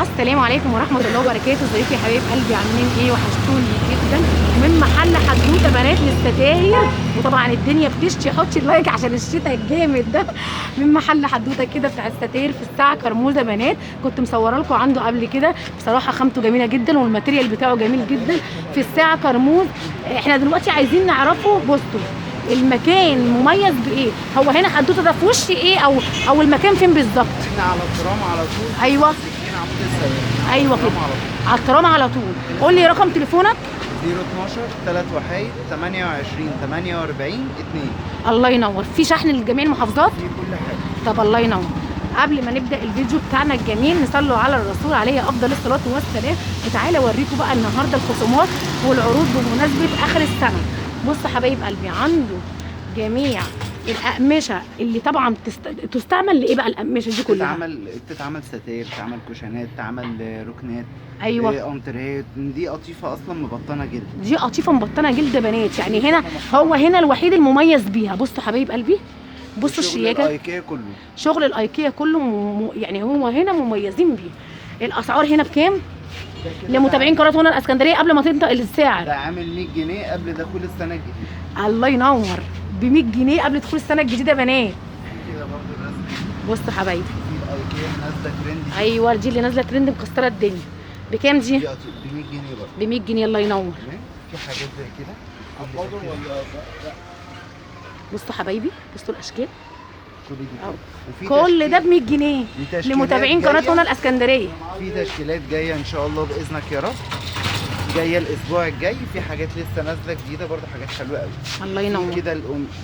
السلام عليكم ورحمه الله وبركاته. ازيكم يا حبايب قلبي؟ عاملين ايه؟ وحشتوني جدا. من محل حدوته بنات للستاير، وطبعا الدنيا بتشتي. حطي اللايك عشان الشتاء الجامد ده. من محل حدوته كده بتاع الستاير في الساعه كرموزه بنات، كنت مصوره لكم عنده قبل كده. بصراحه خامته جميله جدا والماتيريال بتاعه جميل جدا في الساعه كرموز. احنا دلوقتي عايزين نعرفه. بصوا المكان مميز بايه؟ هو هنا حدوته ده في وش ايه او المكان فين بالظبط؟ احنا على الترام على طول. ايوه ايوه كده على الترام على طول. قول لي رقم تليفونك. 012 3 وحيد 28 48 2. الله ينور. في شحن لجميع المحافظات؟ في كل حاجه. طب الله ينور. قبل ما نبدا الفيديو بتاعنا الجميل نصلوا على الرسول عليه افضل الصلاه والسلام. وتعالى اوريكم بقى النهارده الخصومات والعروض بمناسبه اخر السنه. بصوا حبايب قلبي، عنده جميع الاقمشه اللي طبعا تستعمل لايه بقى الأقمشة دي كلها؟ بتتعمل ستاير، بتتعمل كوشنات، بتتعمل ركنات. ايوه انترهات. دي قطيفه اصلا مبطنه جلد. دي قطيفه مبطنه جلد بنات. يعني هنا هو هنا الوحيد المميز بيها. بصوا حبايب قلبي، بصوا الشياكه. الايكيا كله، شغل الايكيا كله يعني هو هنا مميزين بيه. الاسعار هنا بكام لمتابعين قناه هنا الاسكندريه قبل ما تنطق السعر؟ ده عامل 100 جنيه قبل دخول السنه الجديده. الله ينور. ب 100 جنيه قبل دخول السنه الجديده بنات. كده برضه الرسم. بصوا حبايبي، في الايكيا نازله ترند. ايوه دي اللي نازله ترند مكسره الدنيا. بكام دي؟ ب 100 جنيه برضه. ب 100 جنيه. الله ينور. في حاجات زي كده. بصوا حبايبي، بصوا الاشكال. وفي كل ده ب 100 جنيه تشكيلات لمتابعين قناه هنا الاسكندريه. في تشكيلات جايه ان شاء الله باذنك يا رب، جايه الاسبوع الجاي. في حاجات لسه نازله جديده برضه، حاجات حلوه قوي. الله ينور. كده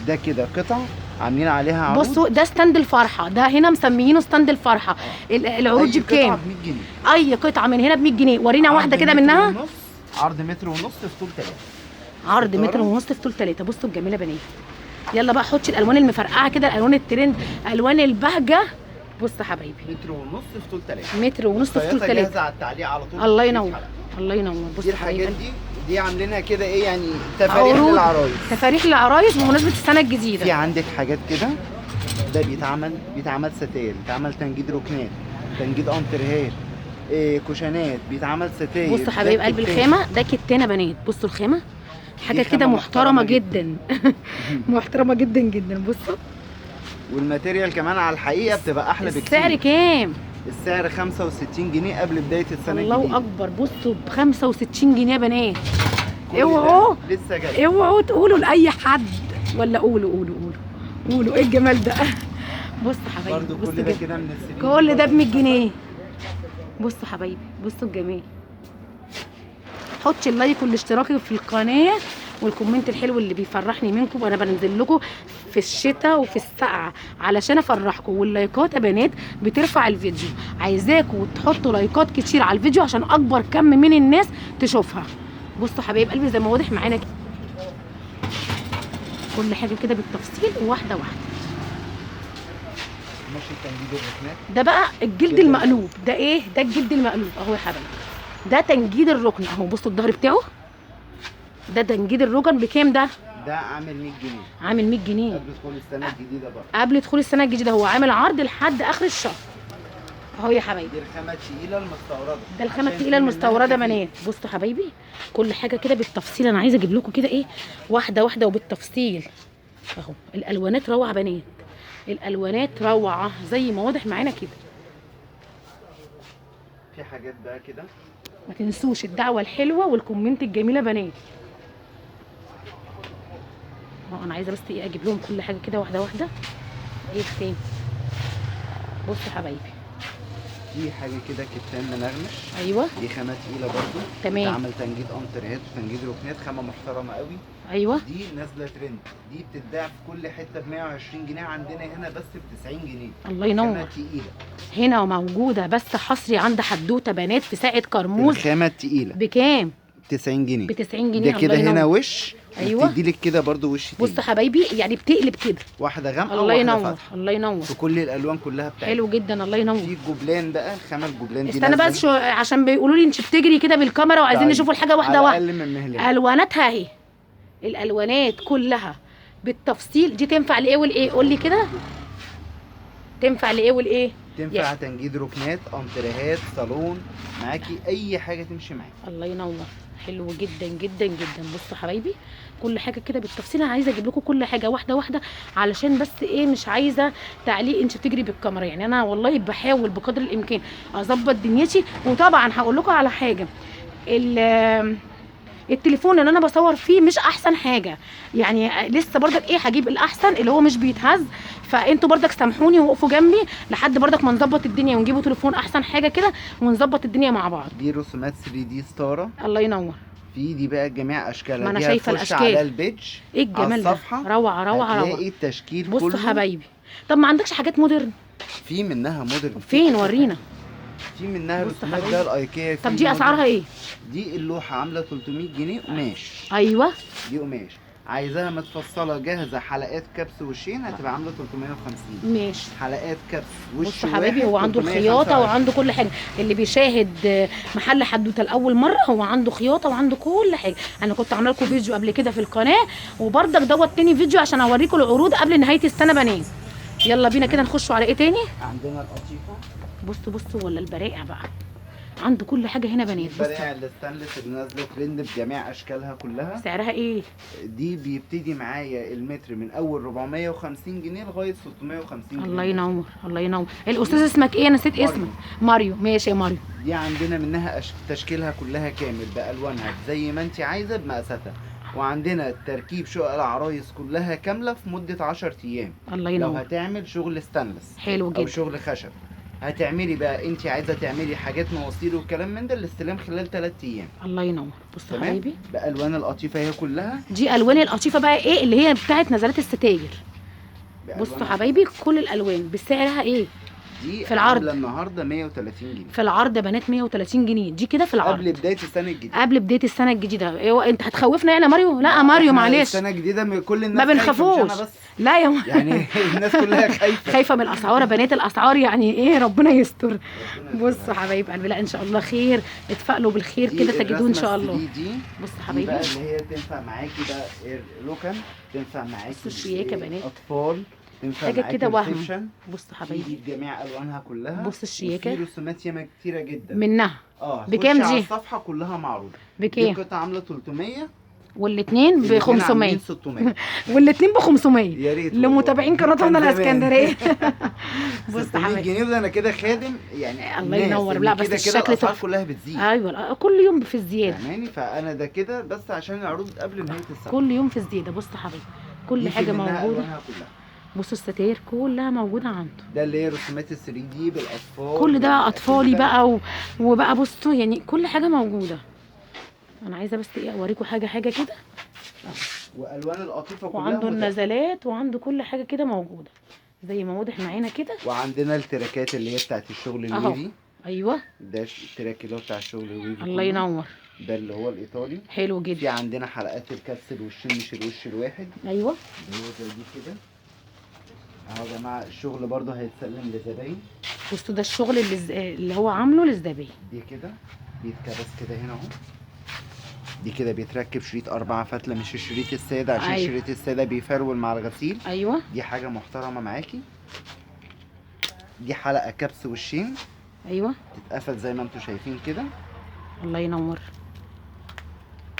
ده كده قطع عاملين عليها عروض. بصوا ده ستاند الفرحه، ده هنا مسميينه ستاند الفرحه. العروض دي بكام؟ ب 100 جنيه. اي قطعه من هنا ب 100 جنيه. ورينا واحده كده منها. عرض متر ونص في طول 3. عرض متر ونص في طول 3. بصوا الجميله بنات. يلا بقى حطي الالوان المفرقعه كده، الالوان الترند، الوان البهجه. بصوا حبايبي، متر ونص في طول 3. متر ونص في طول 3. جاهزه على التعليق على طول. الله ينور. الله ينور. دي بصوا الحاجات حبايبي، دي عاملينها كده ايه يعني، تفاريح للعرايس. تفاريح للعرايس بمناسبه السنه الجديده. في عندك حاجات كده، ده بيتعمل ستاير، بيتعمل تنجيد ركنات، تنجيد انترهات، كوشنات، بيتعمل ستاير. بصوا حبايب قلبي الخامه ده كتانه بنات. بصوا الخامه حاجه كده محترمه جدا. محترمه جدا جدا. بصوا والماتيريال كمان على الحقيقه بتبقى احلى بكتير. السعر كام؟ السعر 65 جنيه قبل بدايه السنه الجديده. الله اكبر. بصوا ب 65 جنيه يا بنات. اوعوا لسه جاي. اوعوا تقولوا لاي حد، ولا قولوا ايه الجمال ده. بصوا حبايبي، برضو بصوا كل ده كده من السنين. كل ده ب 100 جنيه. بصوا حبايبي، بصوا الجمال. حطي اللايك والاشتراك في القناه والكومنت الحلو اللي بيفرحني منكم. وانا بنزل لكم في الشتاء وفي السقعه علشان افرحكم. واللايكات يا بنات بترفع الفيديو. عايزاكم تحطوا لايكات كتير على الفيديو عشان اكبر كم من الناس تشوفها. بصوا حبايب قلبي زي ما واضح معانا كده، كل حاجه كده بالتفصيل واحده واحده. ماشي تنجيد الركنات. ده بقى الجلد المقلوب. ده ايه؟ ده الجلد المقلوب اهو يا حبايبي. ده تنجيد الركن اهو. بصوا الظهر بتاعه ده تنجيد الركن. بكام ده؟ ده عامل 100 جنيه. عامل 100 جنيه قبل دخول السنه الجديده برضه. قبل دخول السنه الجديده. هو عامل عرض لحد اخر الشهر اهو يا حبايبي. دي الخامه التقيله المستورده. ده الخامه التقيله المستورده بنات. بصوا حبايبي كل حاجه كده بالتفصيل. انا عايزه اجيب لكم كده ايه واحده واحده وبالتفصيل اهو. الالوانات روعه بنات، الالوانات روعه زي ما واضح معانا كده. في حاجات بقى كده. ما تنسوش الدعوه الحلوه والكومنت الجميله بنات. انا عايزه بس ايه اجيب لهم كل حاجه كده واحده واحده. ايه فين؟ بصوا حبايبي، في حاجه كده كتان منغمش. ايوه دي خامه تقيله برضه. تمام. بتعمل تنجيد انترهات وتنجيد ركنات، خامه محترمه قوي. ايوه دي نازله ترند. دي بتتباع في كل حته ب 120 جنيه، عندنا هنا بس ب 90 جنيه. الله ينور. خامه تقيله هنا موجوده بس حصري عند حدوته بنات في ساعه كرموز. الخامه التقيله بكام؟ 90 جنيه. ب 90 جنيه. ده كده هنا وش. ايوه بتدي لك كده برضو وش تاني. بصوا حبايبي يعني بتقلب كده. واحده غامقه الله وواحده ينور. فاتحه. الله ينور. في كل الالوان كلها بتاعتها. حلو جدا. الله ينور. في جبلان بقى، خامه الجبلان دي استنى بس شو عشان بيقولوا لي انت بتجري كده بالكاميرا وعايزين نشوفوا الحاجه واحده واحده. اقل من مهلها. الواناتها اهي، الالوانات كلها بالتفصيل. دي تنفع لايه والايه؟ قول لي كده. تنفع لايه والايه؟ تنفع تنجيد ركنات، انتريهات، صالون، معاكي اي حاجه تمشي معاكي. الله ينور. حلو جدا جدا جدا. بصوا حبايبي كل حاجه كده بالتفصيل، انا عايزه اجيب لكم كل حاجه واحده واحده، علشان بس ايه مش عايزه تعليق انت بتجري بالكاميرا، يعني انا والله بحاول بقدر الامكان اظبط دنيتي. وطبعا هقول لكم على حاجه، التليفون اللي انا بصور فيه مش احسن حاجه، يعني لسه برضك ايه هجيب الاحسن اللي هو مش بيتهز، فانتوا برضك سامحوني وقفوا جنبي لحد برضك ما نظبط الدنيا ونجيبوا تليفون احسن حاجه كده ونظبط الدنيا مع بعض. دي رسومات 3 دي ستاره. الله ينور. في دي بقى جميع اشكالها، ما انا دي شايفه هتخش الاشكال. على البيج، ايه الجمال على ده، الصفحه روعه روعه روعه. هتلاقي التشكيل بصوا كله. حبايبي، طب ما عندكش حاجات مودرن؟ في منها مودرن. فين ورينا. في منها بص رسومات حبايبي. بقى الايكيا. طب دي اسعارها ايه؟ دي اللوحه عامله 300 جنيه قماش. ايوه دي قماش. عايزاها متفصله جاهزه حلقات كبس وشين هتبقى عامله 350. ماشي. حلقات كبس وش بصوا حبايبي هو عنده الخياطه وعنده كل حاجه، اللي بيشاهد محل حدوته لاول مره هو عنده خياطه وعنده كل حاجه. انا كنت عامله لكم فيديو قبل كده في القناه، وبرضك دوت تاني فيديو عشان اوريكم العروض قبل نهايه السنه بنات. يلا بينا كده نخشوا على ايه تاني. عندنا القطيفه. بصوا ولا البرائع بقى، عنده كل حاجه هنا بنات. البرائع الستانلس اللي نازله ترند بجميع اشكالها كلها. سعرها ايه؟ دي بيبتدي معايا المتر من اول 450 جنيه لغايه 650 جنيه. الله ينور الله ينور. الاستاذ اسمك ايه؟ نسيت اسمك. ماريو. ماشي يا ماريو. دي عندنا منها تشكيلها كلها كامل بالوانها زي ما انت عايزه بمقاساتها، وعندنا تركيب شقق العرايس كلها كامله في مده 10 ايام. الله لو ينور. هتعمل شغل ستانلس حلو او جدا. شغل خشب، هتعملي بقى انت عايزه تعملي حاجات مواسير والكلام من ده، الاستلام خلال 3 ايام. الله ينور. بصوا تمام. حبايبي بالوان القطيفه هي كلها. دي الوان القطيفه بقى ايه اللي هي بتاعت نزلات الستاير. بصوا حبايبي كل الالوان بسعرها ايه؟ دي في العرض عامله النهارده 130 جنيه. في العرض يا بنات 130 جنيه دي كده في العرض قبل بدايه السنه الجديده. قبل بدايه السنه الجديده. ايوه انت هتخوفنا يعني يا ماريو؟ لا يا ماريو احنا معلش، السنه الجديده كل الناس ما خايفة، مش بنخافوش. أنا بس. لا يا ماريو يعني الناس كلها خايفه. خايفه من الاسعار يا بنات، الاسعار يعني ايه، ربنا يستر. بصوا حبايب قلبي، لا ان شاء الله خير، اتفائلوا بالخير كده تجدوه ان شاء الله. دي بصوا دي حبايبي بقى اللي هي تنفع معاكي بقى ركن، تنفع معاكي بصوا الشياكه يا بنات، اطفال، تنفع حاجه معاكي كده وهم. ريسبشن. بصوا دي حبايبي بجميع الوانها كلها. بصوا الشياكه. في رسومات ياما كتيره جدا منها بكام دي؟ الصفحه كلها معروضه. بكام؟ دي قطعه عامله 300 والاثنين ب 500 600 والاثنين ب 500 يا ريت لمتابعين قناتنا الاسكندريه. بص 600 حبايبي جنيه ده انا كده خادم يعني. الله ينور. لا بس كده الشكل الاسعار تحفه كلها بتزيد. ايوه كل يوم في الزياده، فاهماني؟ فانا ده كده بس عشان العروض قبل نهايه السنه. كل يوم في الزياده. بصوا حبايبي كل دي حاجه منها موجوده. ألوانها كلها. بصوا الستاير كلها موجوده عنده. ده اللي هي رسومات ال 3 دي بالاطفال. كل ده بقى اطفالي بقى وبقى بصوا يعني كل حاجه موجوده. انا عايزه بس ايه اوريكم حاجه كده. والوان القطيفه كلها وعنده متاحة. النزلات وعنده كل حاجه كده موجوده زي ما واضح معانا كده. وعندنا التراكات اللي هي بتاعت الشغل الويفي. ايوه ده التراك اللي هو بتاع الشغل الويفي. الله ينور. ده اللي هو الايطالي. حلو في جدا. عندنا حلقات الكبس الوشين مش الوش الواحد. ايوه اللي هو زي دي كده اهو يا جماعه. الشغل برضه هيتسلم لزباين. بصوا ده الشغل اللي هو عامله للزباين. دي كده بيتكبس كده هنا اهو. دي كده بيتركب شريط 4 فتله مش الشريط الساده عشان أيوة. شريط الساده بيفرول مع الغسيل. ايوه دي حاجه محترمه معاكي. دي حلقه كبس وشين ايوه تتقفل زي ما انتم شايفين كده. الله ينور.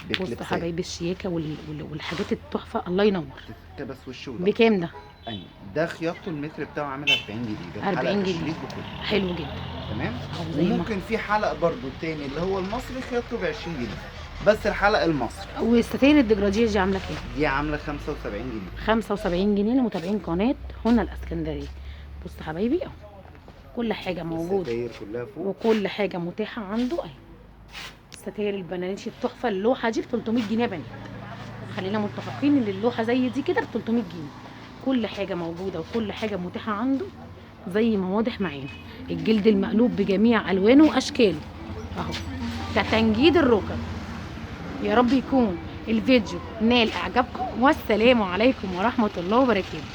بصوا بكليبسات. حبايبي الشياكه والحاجات التحفه. الله ينور. تتكبس وش وضهر. بكام ده؟ ايوه ده خياطته المتر بتاعه عامل 40 جنيه. ده 40 حلقة جنيه. الشريط بكله. حلو جدا. تمام. أهو زي ما وممكن في حلقه برضو التاني اللي هو المصري خياطته ب 20 جنيه بس الحلقه المصري. والستاير الدجراجيه دي عامله كام؟ دي عامله 75 جنيه. 75 جنيه لمتابعين قناه هنا الاسكندريه. بصوا حبايبي اهو كل حاجه موجوده الستاير كلها فوق. وكل حاجه متاحه عنده اهي. الستاير البنانيش التحفه، اللوحه دي ب 300 جنيه يا بنات. خلينا متفقين ان اللوحه زي دي كده ب 300 جنيه. كل حاجه موجوده وكل حاجه متاحه عنده زي ما واضح معانا. الجلد المقلوب بجميع الوانه واشكاله اهو. ده تنجيد الركب. يا رب يكون الفيديو نال اعجابكم، والسلام عليكم ورحمه الله وبركاته.